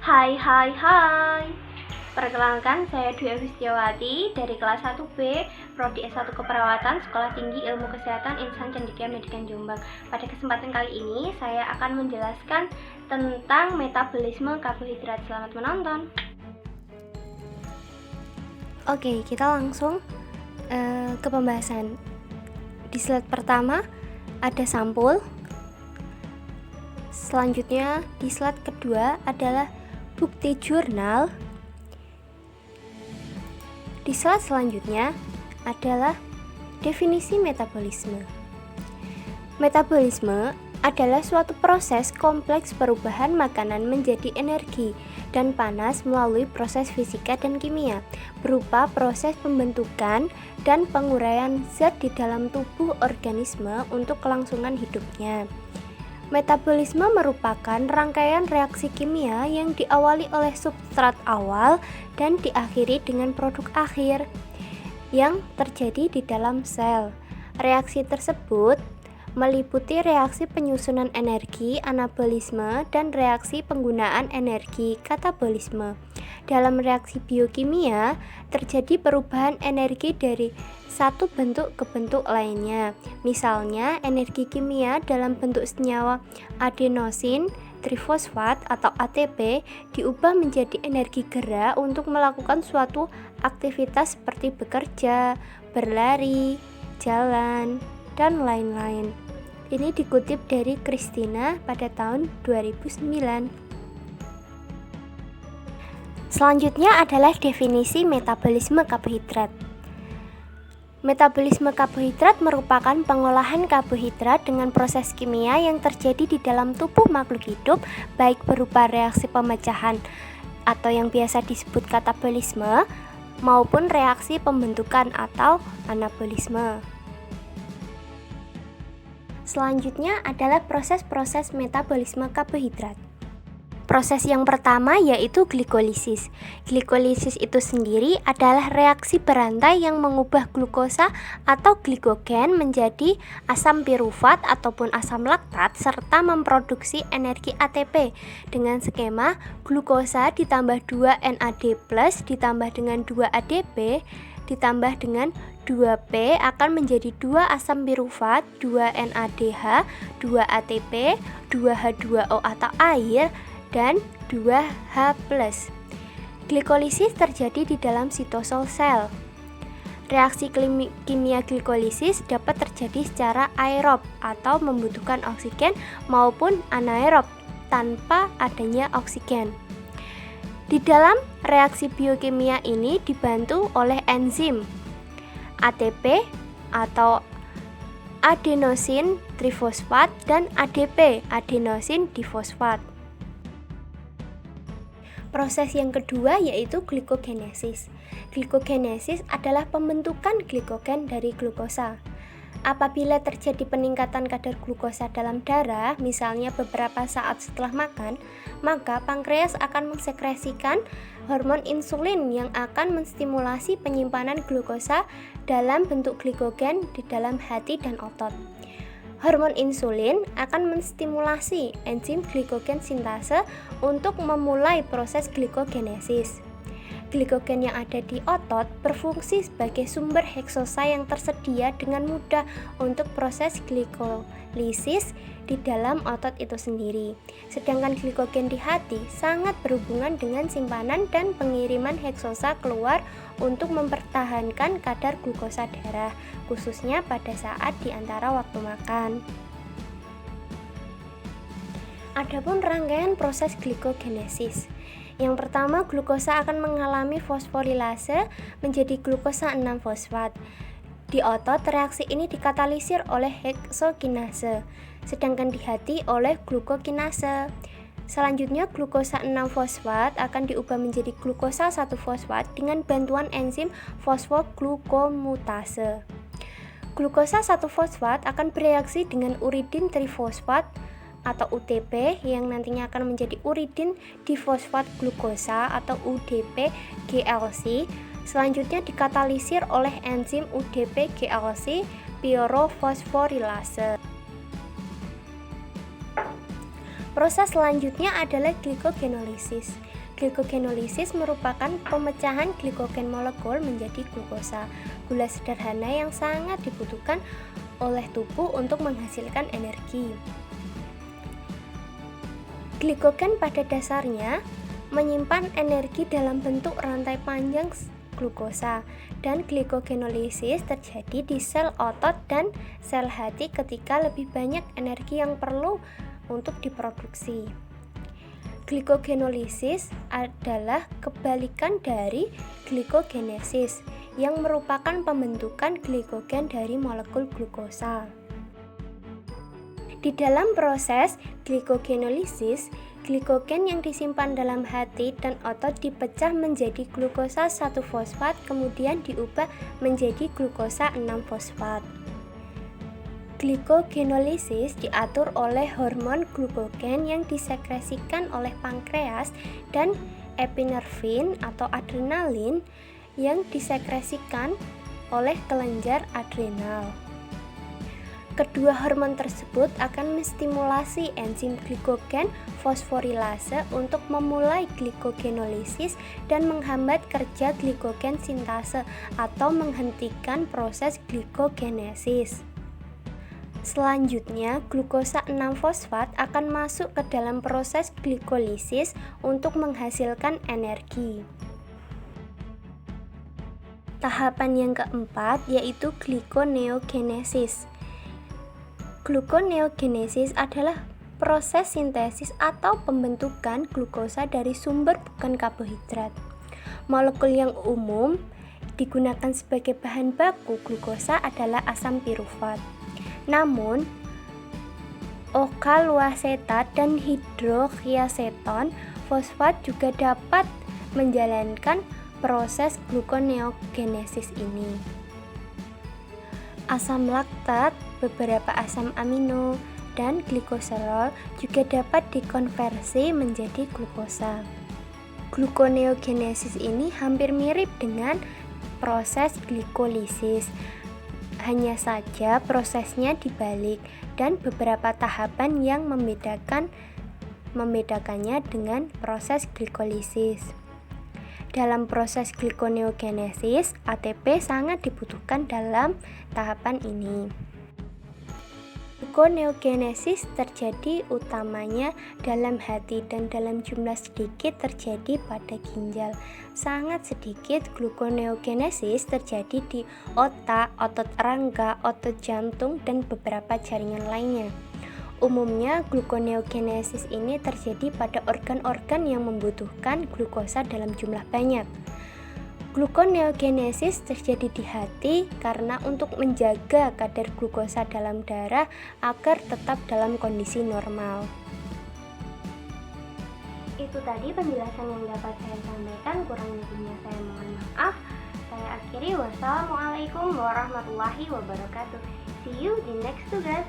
Hai. Perkenalkan, saya Dwi Agustiawati dari kelas 1B, Prodi S1 Keperawatan, Sekolah Tinggi Ilmu Kesehatan Insan Cendekia Medikan Jombang. Pada kesempatan kali ini, saya akan menjelaskan tentang metabolisme karbohidrat. Selamat menonton. Oke, kita langsung ke pembahasan. Di slide pertama ada sampul. Selanjutnya di slide kedua adalah bukti jurnal. Di slide selanjutnya adalah definisi metabolisme. Metabolisme adalah suatu proses kompleks perubahan makanan menjadi energi dan panas melalui proses fisika dan kimia, berupa proses pembentukan dan penguraian zat di dalam tubuh organisme untuk kelangsungan hidupnya. Metabolisme merupakan rangkaian reaksi kimia yang diawali oleh substrat awal dan diakhiri dengan produk akhir yang terjadi di dalam sel. Reaksi tersebut meliputi reaksi penyusunan energi anabolisme dan reaksi penggunaan energi katabolisme. Dalam reaksi biokimia terjadi perubahan energi dari satu bentuk ke bentuk lainnya. Misalnya, energi kimia dalam bentuk senyawa adenosin trifosfat atau ATP diubah menjadi energi gerak untuk melakukan suatu aktivitas seperti bekerja, berlari, jalan, dan lain-lain. Ini dikutip dari Christina pada tahun 2009. Selanjutnya adalah definisi metabolisme karbohidrat. Metabolisme karbohidrat merupakan pengolahan karbohidrat dengan proses kimia yang terjadi di dalam tubuh makhluk hidup, baik berupa reaksi pemecahan atau yang biasa disebut katabolisme maupun reaksi pembentukan atau anabolisme. Selanjutnya adalah proses-proses metabolisme karbohidrat. Proses yang pertama yaitu glikolisis. Glikolisis itu sendiri adalah reaksi berantai yang mengubah glukosa atau glikogen menjadi asam pirufat ataupun asam laktat serta memproduksi energi ATP dengan skema glukosa ditambah 2 NAD+ ditambah dengan 2 ADP ditambah dengan 2P akan menjadi 2 asam pirufat, 2 NADH, 2 ATP, 2 H2O atau air, dan 2H+. Glikolisis terjadi di dalam sitosol sel. Reaksi kimia glikolisis dapat terjadi secara aerob atau membutuhkan oksigen maupun anaerob tanpa adanya oksigen. Di dalam reaksi biokimia ini dibantu oleh enzim ATP atau adenosin trifosfat dan ADP adenosin difosfat. Proses yang kedua yaitu glikogenesis. Glikogenesis adalah pembentukan glikogen dari glukosa. Apabila terjadi peningkatan kadar glukosa dalam darah, misalnya beberapa saat setelah makan, maka pankreas akan mensekresikan hormon insulin yang akan menstimulasi penyimpanan glukosa dalam bentuk glikogen di dalam hati dan otot. Hormon insulin akan menstimulasi enzim glikogen sintase untuk memulai proses glikogenesis. Glikogen yang ada di otot berfungsi sebagai sumber heksosa yang tersedia dengan mudah untuk proses glikolisis di dalam otot itu sendiri. Sedangkan glikogen di hati sangat berhubungan dengan simpanan dan pengiriman heksosa keluar untuk mempertahankan kadar glukosa darah, khususnya pada saat di antara waktu makan. Adapun rangkaian proses glikogenesis. Yang pertama, glukosa akan mengalami fosforilase menjadi glukosa 6-fosfat. Di otot, reaksi ini dikatalisir oleh heksokinase, sedangkan di hati oleh glukokinase. Selanjutnya, glukosa 6-fosfat akan diubah menjadi glukosa 1-fosfat dengan bantuan enzim fosfoglukomutase. Glukosa 1-fosfat akan bereaksi dengan uridin trifosfat atau UTP yang nantinya akan menjadi uridin difosfat glukosa atau UDP GLC. Selanjutnya dikatalisir oleh enzim UDP GLC pyrofosforilase. Proses selanjutnya adalah glikogenolisis. Glikogenolisis merupakan pemecahan glikogen molekul menjadi glukosa, gula sederhana yang sangat dibutuhkan oleh tubuh untuk menghasilkan energi. Glikogen pada dasarnya menyimpan energi dalam bentuk rantai panjang glukosa, dan glikogenolisis terjadi di sel otot dan sel hati ketika lebih banyak energi yang perlu untuk diproduksi. Glikogenolisis adalah kebalikan dari glikogenesis yang merupakan pembentukan glikogen dari molekul glukosa. Di dalam proses glikogenolisis, glikogen yang disimpan dalam hati dan otot dipecah menjadi glukosa 1-fosfat kemudian diubah menjadi glukosa 6-fosfat. Glikogenolisis diatur oleh hormon glukogen yang disekresikan oleh pankreas dan epinefrin atau adrenalin yang disekresikan oleh kelenjar adrenal. Kedua hormon tersebut akan menstimulasi enzim glikogen fosforilase untuk memulai glikogenolisis dan menghambat kerja glikogen sintase atau menghentikan proses glikogenesis. Selanjutnya, glukosa 6-fosfat akan masuk ke dalam proses glikolisis untuk menghasilkan energi. Tahapan yang keempat yaitu glikoneogenesis. Gluconeogenesis adalah proses sintesis atau pembentukan glukosa dari sumber bukan karbohidrat. Molekul yang umum digunakan sebagai bahan baku glukosa adalah asam pirufat. Namun, okaloasetat dan hidroksiaseton fosfat juga dapat menjalankan proses gluconeogenesis ini. Asam laktat, beberapa asam amino, dan glikoserol juga dapat dikonversi menjadi glukosa. Gluconeogenesis ini hampir mirip dengan proses glikolisis. Hanya saja prosesnya dibalik dan beberapa tahapan yang membedakannya dengan proses glikolisis. Dalam proses glikoneogenesis, ATP sangat dibutuhkan dalam tahapan ini. Gluconeogenesis terjadi utamanya dalam hati dan dalam jumlah sedikit terjadi pada ginjal. Sangat sedikit gluconeogenesis terjadi di otak, otot rangka, otot jantung, dan beberapa jaringan lainnya. Umumnya gluconeogenesis ini terjadi pada organ-organ yang membutuhkan glukosa dalam jumlah banyak. Gluconeogenesis terjadi di hati karena untuk menjaga kadar glukosa dalam darah agar tetap dalam kondisi normal. Itu tadi penjelasan yang dapat saya sampaikan, kurang lebihnya saya mohon maaf. Saya akhiri, wassalamualaikum warahmatullahi wabarakatuh. See you in next tugas.